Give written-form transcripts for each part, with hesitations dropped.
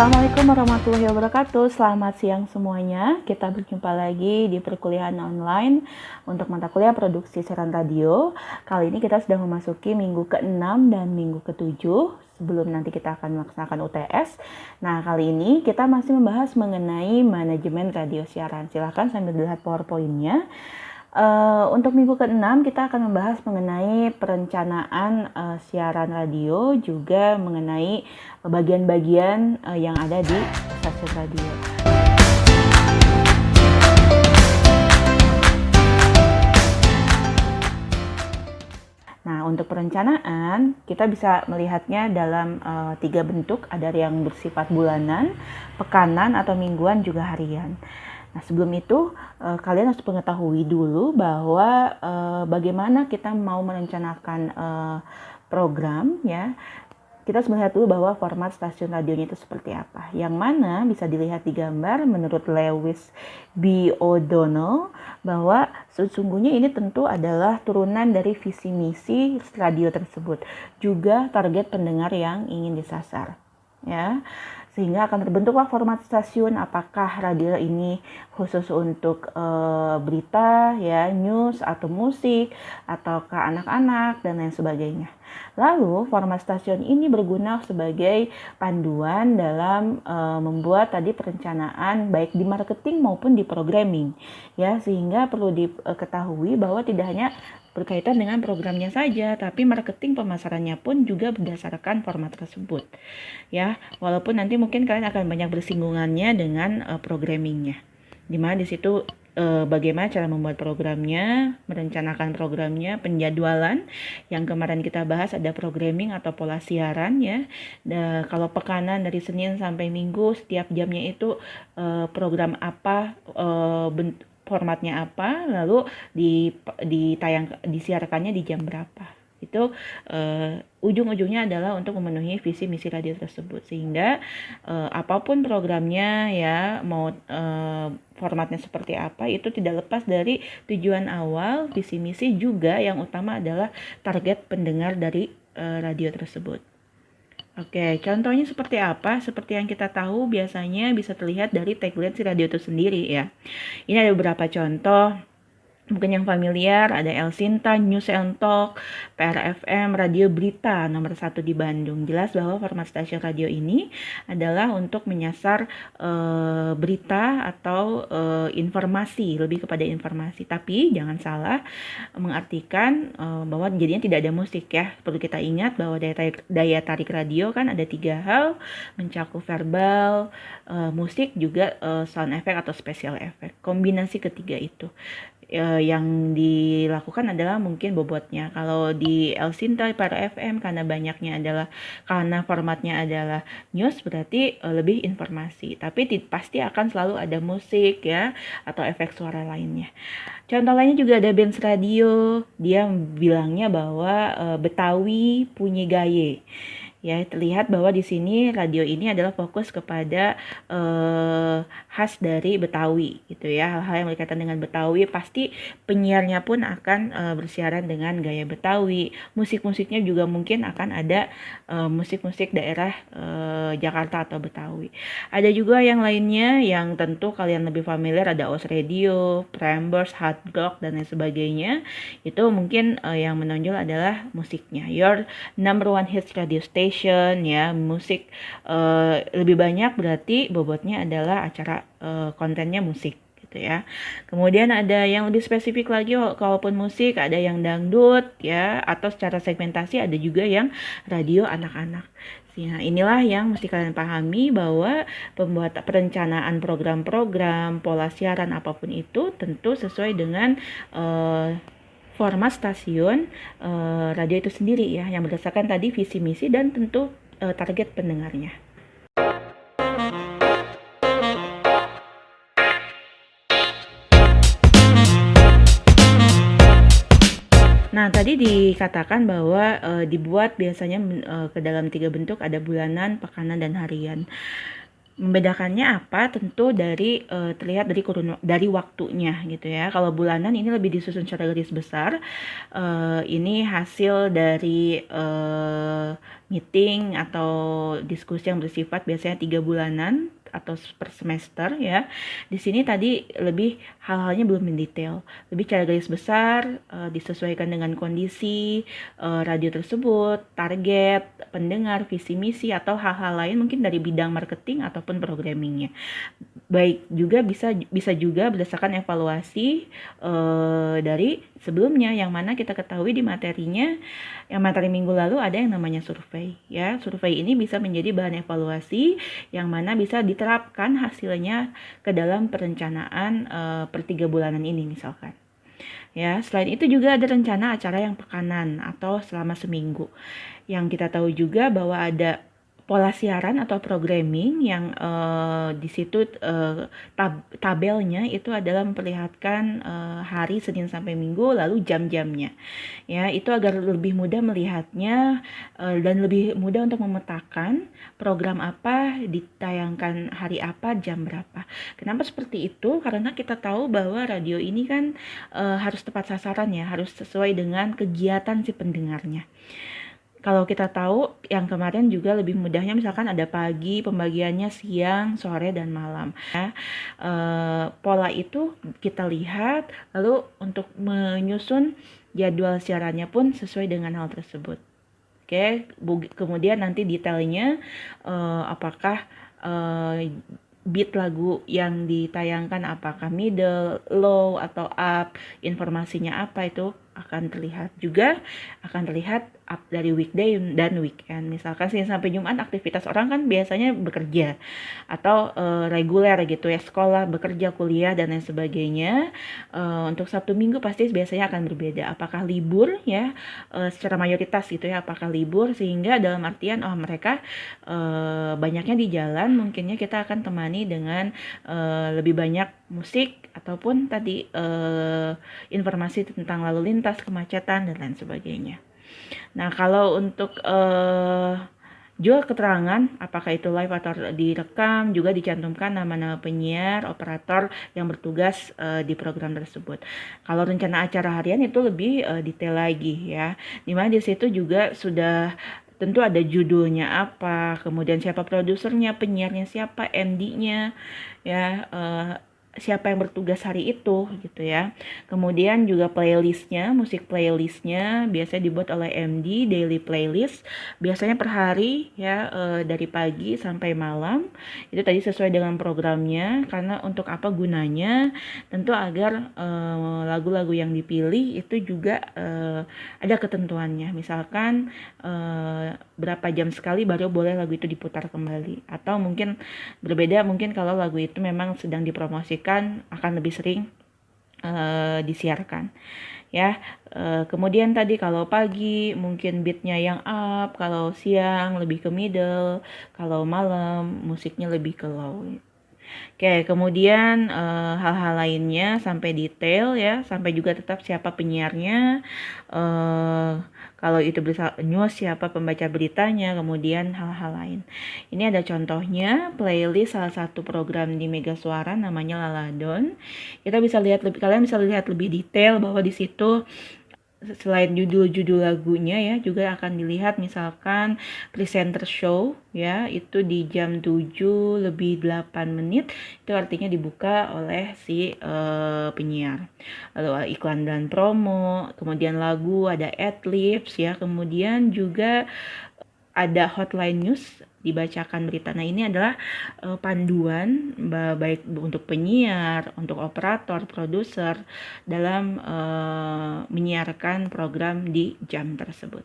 Assalamualaikum warahmatullahi wabarakatuh. Selamat siang semuanya. Kita berjumpa lagi di perkuliahan online untuk mata kuliah produksi siaran radio. Kali ini kita sudah memasuki minggu ke-6 dan minggu ke-7 sebelum nanti kita akan melaksanakan UTS. Nah, kali ini kita masih membahas mengenai manajemen radio siaran. Silahkan sambil dilihat PowerPoint-nya. Untuk minggu ke-6 kita akan membahas mengenai perencanaan siaran radio, juga mengenai bagian-bagian yang ada di stasiun radio. Nah, untuk perencanaan kita bisa melihatnya dalam 3 bentuk, ada yang bersifat bulanan, pekanan atau mingguan, juga harian. Nah, sebelum itu kalian harus mengetahui dulu bahwa bagaimana kita mau merencanakan program, ya. Kita harus melihat dulu bahwa format stasiun radionya itu seperti apa. Yang mana bisa dilihat di gambar menurut Lewis B. O'Donnell bahwa sesungguhnya ini tentu adalah turunan dari visi misi radio tersebut, juga target pendengar yang ingin disasar, ya. Sehingga akan terbentuklah format stasiun, apakah radio ini khusus untuk berita, ya, news atau musik, atau ke anak-anak dan lain sebagainya. Lalu format stasiun ini berguna sebagai panduan dalam membuat tadi perencanaan baik di marketing maupun di programming, ya, sehingga perlu diketahui bahwa tidak hanya berkaitan dengan programnya saja, tapi marketing pemasarannya pun juga berdasarkan format tersebut, ya. Walaupun nanti mungkin kalian akan banyak bersinggungannya dengan programmingnya, dimana di situ bagaimana cara membuat programnya, merencanakan programnya, penjadwalan. Yang kemarin kita bahas ada programming atau pola siaran, ya. Kalau pekanan dari Senin sampai Minggu, setiap jamnya itu program apa, formatnya apa, lalu disiarkannya di jam berapa. Itu ujung-ujungnya adalah untuk memenuhi visi misi radio tersebut, sehingga apapun programnya, ya, mau formatnya seperti apa, itu tidak lepas dari tujuan awal, visi misi, juga yang utama adalah target pendengar dari radio tersebut. Oke, contohnya seperti apa? Seperti yang kita tahu biasanya bisa terlihat dari tagline si radio itu sendiri, ya. Ini ada beberapa contoh. Mungkin yang familiar ada El Sinta, News and Talk, PRFM, Radio Berita nomor 1 di Bandung. Jelas bahwa format stasiun radio ini adalah untuk menyasar berita atau informasi, lebih kepada informasi. Tapi jangan salah mengartikan bahwa jadinya tidak ada musik, ya. Perlu kita ingat bahwa daya tarik radio kan ada 3 hal, mencakup verbal, musik, juga sound effect atau special effect. Kombinasi ketiga itu yang dilakukan adalah mungkin bobotnya. Kalau di El Sinta para FM karena formatnya adalah news, berarti lebih informasi. Tapi pasti akan selalu ada musik, ya, atau efek suara lainnya. Contoh lainnya juga ada Benz Radio. Dia bilangnya bahwa Betawi punya gaye. Ya, terlihat bahwa di sini radio ini adalah fokus kepada khas dari Betawi, gitu, ya. Hal-hal yang berkaitan dengan Betawi, pasti penyiarnya pun akan bersiaran dengan gaya Betawi. Musik-musiknya juga mungkin akan ada musik-musik daerah Jakarta atau Betawi. Ada juga yang lainnya yang tentu kalian lebih familiar, ada Os Radio, Prambors, Hard Rock, dan lain sebagainya. Itu mungkin yang menonjol adalah musiknya. Your number one hits radio station, ya, musik lebih banyak, berarti bobotnya adalah acara kontennya musik, gitu, ya. Kemudian ada yang lebih spesifik lagi, kalaupun musik ada yang dangdut, ya, atau secara segmentasi ada juga yang radio anak-anak. Nah, inilah yang mesti kalian pahami, bahwa perencanaan program-program, pola siaran apapun itu tentu sesuai dengan format stasiun radio itu sendiri, ya, yang berdasarkan tadi visi misi dan tentu target pendengarnya. Nah, tadi dikatakan bahwa dibuat biasanya ke dalam 3 bentuk, ada bulanan, pekanan, dan harian. Membedakannya apa? Tentu dari terlihat dari dari waktunya gitu ya. Kalau bulanan ini lebih disusun secara garis besar. Ini hasil dari meeting atau diskusi yang bersifat biasanya 3 bulanan atau per semester ya. Di sini tadi lebih hal-halnya belum mendetail, lebih cara garis besar, disesuaikan dengan kondisi radio tersebut, target, pendengar, visi misi atau hal-hal lain mungkin dari bidang marketing ataupun programmingnya. Baik juga bisa juga berdasarkan evaluasi dari sebelumnya, yang mana kita ketahui di materinya, yang materi minggu lalu ada yang namanya survei ya. Survei ini bisa menjadi bahan evaluasi yang mana bisa diterapkan hasilnya ke dalam perencanaan per 3 bulanan ini misalkan. Ya, selain itu juga ada rencana acara yang pekanan atau selama seminggu. Yang kita tahu juga bahwa ada pola siaran atau programming yang di situ tabelnya itu adalah memperlihatkan hari Senin sampai Minggu lalu jam-jamnya. Ya, itu agar lebih mudah melihatnya dan lebih mudah untuk memetakan program apa ditayangkan hari apa, jam berapa. Kenapa seperti itu? Karena kita tahu bahwa radio ini kan harus tepat sasaran ya, harus sesuai dengan kegiatan si pendengarnya. Kalau kita tahu yang kemarin juga lebih mudahnya misalkan ada pagi, pembagiannya siang, sore, dan malam. Ya, pola itu kita lihat, lalu untuk menyusun jadwal siarannya pun sesuai dengan hal tersebut. Oke, kemudian nanti detailnya apakah beat lagu yang ditayangkan apakah middle, low, atau up, informasinya apa itu akan terlihat juga, akan terlihat up dari weekday dan weekend. Misalkan Senin sampai Jumat aktivitas orang kan biasanya bekerja atau reguler gitu ya, sekolah, bekerja, kuliah, dan lain sebagainya. Untuk Sabtu Minggu pasti biasanya akan berbeda. Apakah libur ya, secara mayoritas gitu ya, apakah libur sehingga dalam artian mereka banyaknya di jalan, mungkinnya kita akan temani dengan lebih banyak musik ataupun tadi informasi tentang lalu lintas, kemacetan, dan lain sebagainya. Nah, kalau untuk juga keterangan apakah itu live atau direkam, juga dicantumkan nama-nama penyiar, operator yang bertugas di program tersebut. Kalau rencana acara harian itu lebih detail lagi ya, dimana di situ juga sudah tentu ada judulnya apa, kemudian siapa produsernya, penyiarnya siapa, MD-nya ya, siapa yang bertugas hari itu gitu ya. Kemudian juga playlistnya, musik playlistnya biasanya dibuat oleh MD, daily playlist biasanya per hari ya, dari pagi sampai malam. Itu tadi sesuai dengan programnya, karena untuk apa gunanya, tentu agar lagu-lagu yang dipilih itu juga ada ketentuannya, misalkan berapa jam sekali baru boleh lagu itu diputar kembali, atau mungkin berbeda, mungkin kalau lagu itu memang sedang dipromosikan akan lebih sering disiarkan ya. Kemudian tadi kalau pagi mungkin beatnya yang up, kalau siang lebih ke middle, kalau malam musiknya lebih ke low. Oke, kemudian hal-hal lainnya sampai detail ya, sampai juga tetap siapa penyiarnya, kalau itu bisa news siapa pembaca beritanya, kemudian hal-hal lain. Ini ada contohnya playlist salah satu program di Mega Suara namanya Laladon. Kita bisa lihat kalian bisa lihat lebih detail bahwa di situ selain judul-judul lagunya ya, juga akan dilihat misalkan presenter show ya, itu di jam 7:08 itu artinya dibuka oleh si penyiar. Lalu iklan dan promo, kemudian lagu, ada ad-libs ya, kemudian juga ada hotline news dibacakan berita. Nah, ini adalah panduan baik untuk penyiar, untuk operator, produser dalam menyiarkan program di jam tersebut.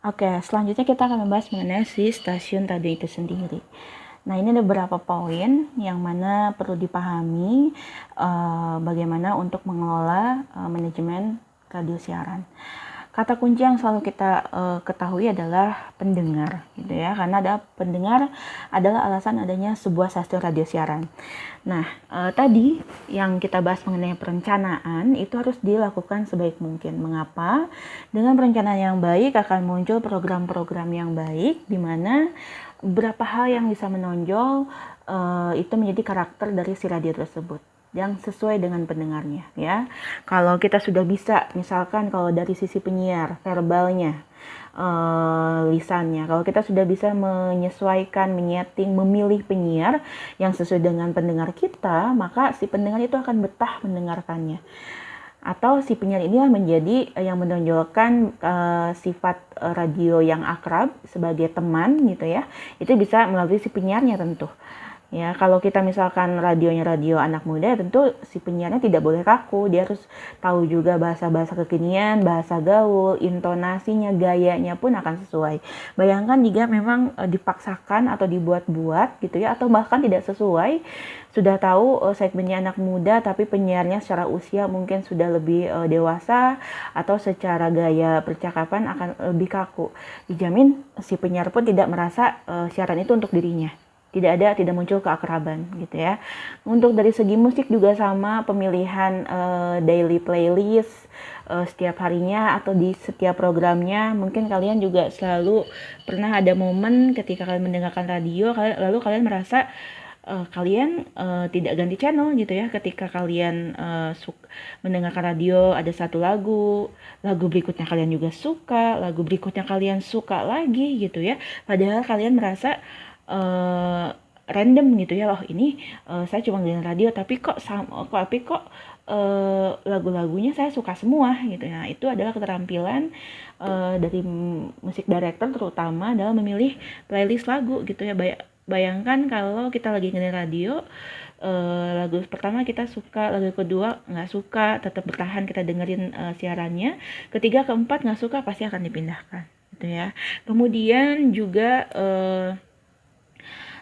Oke, selanjutnya kita akan membahas mengenai si stasiun radio itu sendiri. Nah, ini ada beberapa poin yang mana perlu dipahami bagaimana untuk mengelola manajemen radio siaran. kata kunci yang selalu kita ketahui adalah pendengar, gitu ya. Karena ada pendengar adalah alasan adanya sebuah stasiun radio siaran. Nah, tadi yang kita bahas mengenai perencanaan itu harus dilakukan sebaik mungkin. Mengapa? Dengan perencanaan yang baik akan muncul program-program yang baik, di mana beberapa hal yang bisa menonjol itu menjadi karakter dari si radio tersebut yang sesuai dengan pendengarnya, ya. Kalau kita sudah bisa, misalkan kalau dari sisi penyiar, verbalnya, lisannya, kalau kita sudah bisa menyesuaikan, menyeting, memilih penyiar yang sesuai dengan pendengar kita, maka si pendengar itu akan betah mendengarkannya. Atau si penyiar inilah menjadi yang menonjolkan sifat radio yang akrab sebagai teman, gitu ya. Itu bisa melalui si penyiarnya tentu. Ya, kalau kita misalkan radionya radio anak muda, tentu si penyiarnya tidak boleh kaku. Dia harus tahu juga bahasa-bahasa kekinian, bahasa gaul, intonasinya, gayanya pun akan sesuai. Bayangkan jika memang dipaksakan atau dibuat-buat gitu ya, atau bahkan tidak sesuai. Sudah tahu segmennya anak muda, tapi penyiarnya secara usia mungkin sudah lebih dewasa, atau secara gaya percakapan akan lebih kaku. Dijamin si penyiar pun tidak merasa siaran itu untuk dirinya. Tidak muncul keakraban gitu ya. Untuk dari segi musik juga sama, pemilihan daily playlist setiap harinya atau di setiap programnya. Mungkin kalian juga selalu pernah ada momen ketika kalian mendengarkan radio, lalu kalian merasa kalian tidak ganti channel gitu ya. Ketika kalian mendengarkan radio, ada satu lagu berikutnya kalian juga suka, lagu berikutnya kalian suka lagi gitu ya. Padahal kalian merasa random gitu ya, loh ini saya cuma dengerin radio tapi kok lagu-lagunya saya suka semua gitu. Nah, itu adalah keterampilan dari musik director terutama dalam memilih playlist lagu gitu ya. Bayangkan kalau kita lagi dengerin radio, lagu pertama kita suka, lagu kedua nggak suka, tetap bertahan kita dengerin siarannya, ketiga keempat nggak suka, pasti akan dipindahkan gitu ya. Kemudian juga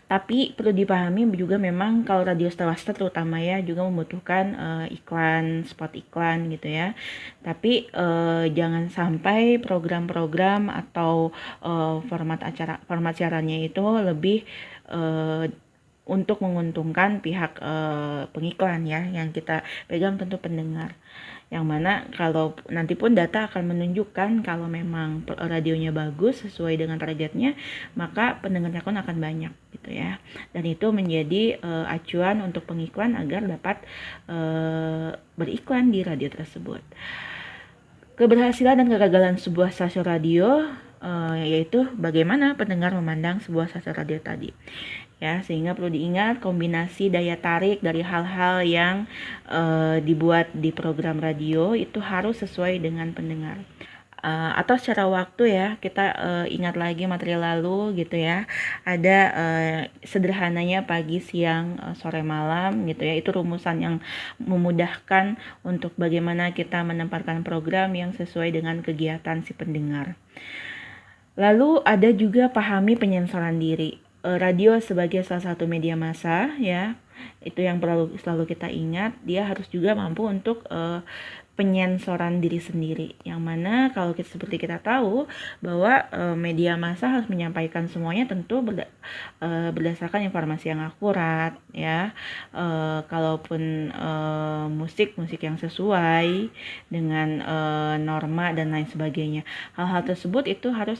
tapi perlu dipahami juga memang kalau radio swasta terutama ya juga membutuhkan iklan, spot iklan gitu ya. Tapi jangan sampai program-program atau format siarannya itu lebih untuk menguntungkan pihak pengiklan ya, yang kita pegang tentu pendengar. Yang mana kalau nanti pun data akan menunjukkan kalau memang radionya bagus sesuai dengan targetnya, maka pendengarnya pun akan banyak gitu ya. Dan itu menjadi acuan untuk pengiklan agar dapat beriklan di radio tersebut. Keberhasilan dan kegagalan sebuah stasiun radio yaitu bagaimana pendengar memandang sebuah stasiun radio tadi. Ya, sehingga perlu diingat kombinasi daya tarik dari hal-hal yang dibuat di program radio itu harus sesuai dengan pendengar. Atau secara waktu ya, kita ingat lagi materi lalu gitu ya, ada sederhananya pagi, siang, sore, malam gitu ya. Itu rumusan yang memudahkan untuk bagaimana kita menempatkan program yang sesuai dengan kegiatan si pendengar. Lalu ada juga pahami penyensoran diri. Radio sebagai salah satu media massa ya, itu yang perlu selalu kita ingat. Dia harus juga mampu untuk penyensoran diri sendiri, yang mana kalau seperti kita tahu bahwa media massa harus menyampaikan semuanya tentu berdasarkan informasi yang akurat ya. Kalaupun musik yang sesuai dengan norma dan lain sebagainya, hal-hal tersebut itu harus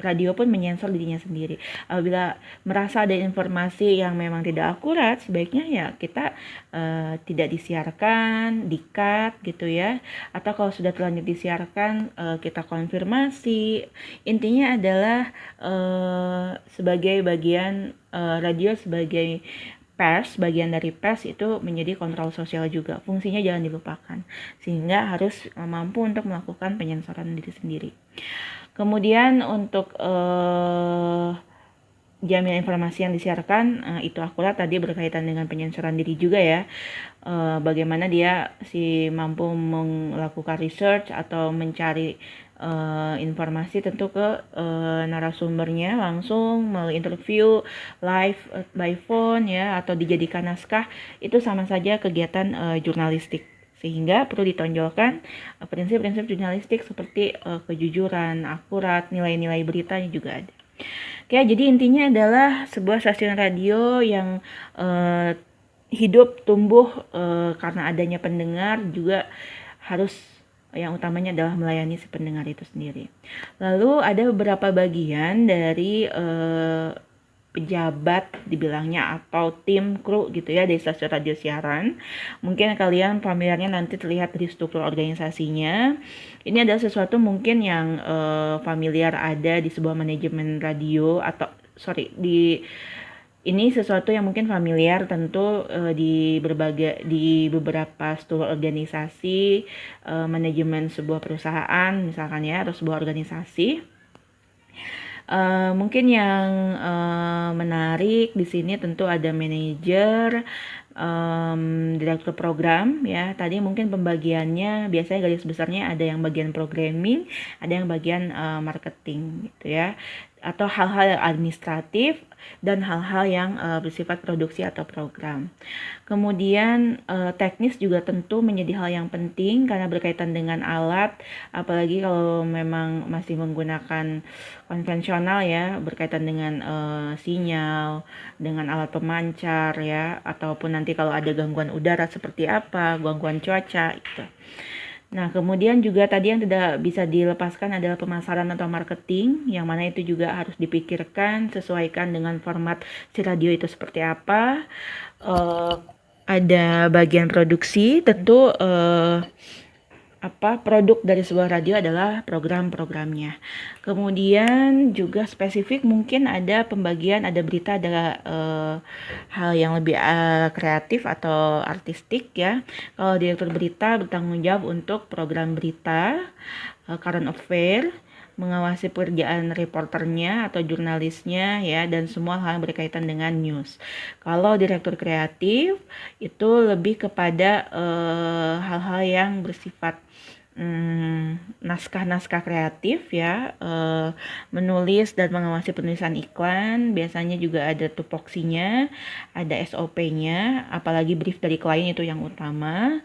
radio pun menyensor dirinya sendiri. Apabila merasa ada informasi yang memang tidak akurat, sebaiknya ya kita tidak disiarkan, di-cut gitu ya. Atau kalau sudah terlanjur disiarkan, kita konfirmasi. Intinya adalah sebagai bagian radio sebagai pers, bagian dari pers itu menjadi kontrol sosial juga. Fungsinya jangan dilupakan. Sehingga harus mampu untuk melakukan penyensoran diri sendiri. Kemudian untuk jaminan informasi yang disiarkan itu akurat, tadi berkaitan dengan penyensoran diri juga ya. Bagaimana dia mampu melakukan research atau mencari informasi tentu ke narasumbernya langsung melalui interview live by phone ya, atau dijadikan naskah. Itu sama saja kegiatan jurnalistik Sehingga perlu ditonjolkan prinsip-prinsip jurnalistik seperti kejujuran, akurat, nilai-nilai beritanya juga ada. Oke, jadi intinya adalah sebuah stasiun radio yang hidup, tumbuh karena adanya pendengar, juga harus yang utamanya adalah melayani si pendengar itu sendiri. Lalu ada beberapa bagian dari pejabat dibilangnya atau tim kru gitu ya dari stasiun radio siaran. Mungkin kalian familiarnya nanti terlihat dari struktur organisasinya. Ini adalah sesuatu mungkin yang familiar ada di sebuah manajemen radio atau ini sesuatu yang mungkin familiar tentu di beberapa struktur organisasi, manajemen sebuah perusahaan misalkan ya, atau sebuah organisasi. Mungkin yang menarik di sini tentu ada manajer, direktur program ya. Tadi mungkin pembagiannya biasanya garis besarnya ada yang bagian programming, ada yang bagian marketing gitu ya, atau hal-hal yang administratif dan hal-hal yang bersifat produksi atau program. Kemudian teknis juga tentu menjadi hal yang penting karena berkaitan dengan alat, apalagi kalau memang masih menggunakan konvensional ya, berkaitan dengan sinyal, dengan alat pemancar ya, ataupun nanti kalau ada gangguan udara seperti apa, gangguan cuaca itu. Nah, kemudian juga tadi yang tidak bisa dilepaskan adalah pemasaran atau marketing, yang mana itu juga harus dipikirkan, sesuaikan dengan format si radio itu seperti apa. Ada bagian produksi, tentu produk dari sebuah radio adalah program-programnya. Kemudian juga spesifik mungkin ada pembagian, ada berita, ada hal yang lebih kreatif atau artistik ya. Kalau direktur berita bertanggung jawab untuk program berita, current affair, mengawasi pekerjaan reporternya atau jurnalisnya ya, dan semua hal yang berkaitan dengan news. Kalau direktur kreatif itu lebih kepada hal-hal yang bersifat naskah-naskah kreatif ya, menulis dan mengawasi penulisan iklan, biasanya juga ada tupoksinya, ada SOP-nya, apalagi brief dari klien itu yang utama.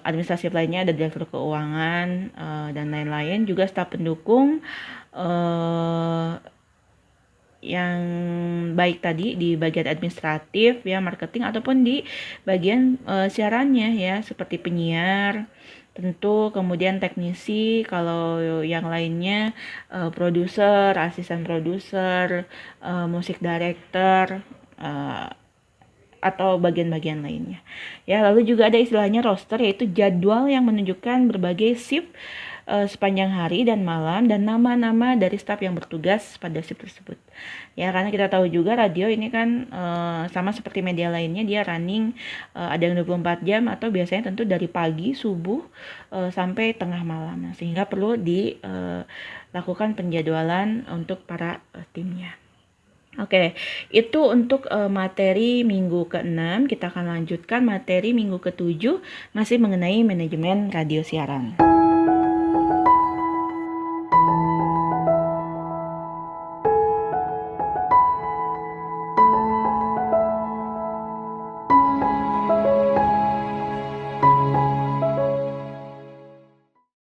Administrasi lainnya ada direktur keuangan dan lain-lain, juga staf pendukung yang baik tadi di bagian administratif ya, marketing, ataupun di bagian siarannya ya, seperti penyiar tentu, kemudian teknisi, kalau yang lainnya produser, asisten produser, musik director, atau bagian-bagian lainnya. Ya, lalu juga ada istilahnya roster, yaitu jadwal yang menunjukkan berbagai shift sepanjang hari dan malam, dan nama-nama dari staf yang bertugas pada shift tersebut. Ya, karena kita tahu juga radio ini kan sama seperti media lainnya, dia running ada yang 24 jam atau biasanya tentu dari pagi subuh sampai tengah malam. Nah, sehingga perlu dilakukan penjadwalan untuk para timnya. Oke, itu untuk materi minggu ke-6. Kita akan lanjutkan materi minggu ke-7 masih mengenai manajemen radio siaran.